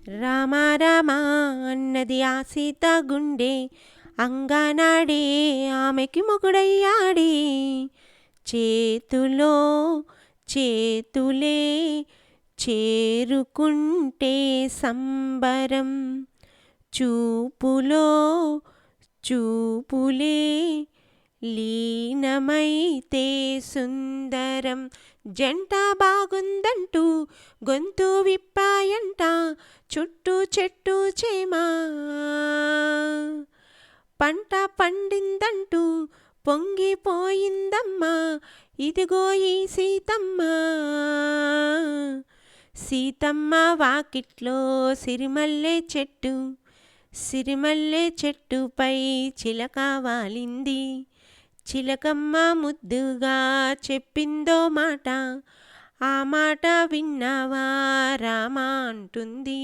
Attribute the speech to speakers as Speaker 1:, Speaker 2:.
Speaker 1: రామ రామ అన్నది ఆ సీత గుండె, అంగనాడే ఆమెకి మొగుడయ్యాడే. చేతులో చేతులే చేరుకుంటే సంబరం, చూపులో చూపులే లీనమైతే సుందరం. జంట బాగుందంటూ గొంతు విప్పాయంట చుట్టూ చెట్టు చేమా, పంట పండిందంటూ పొంగిపోయిందమ్మా ఇదిగో ఈ సీతమ్మ. సీతమ్మ వాకిట్లో సిరిమల్లె చెట్టు, సిరిమల్లె చెట్టుపై చిలక వాలింది. చిలకమ్మ ముద్దుగా చెప్పిందో మాట, ఆ మాట విన్నావా రామా అంటుంది.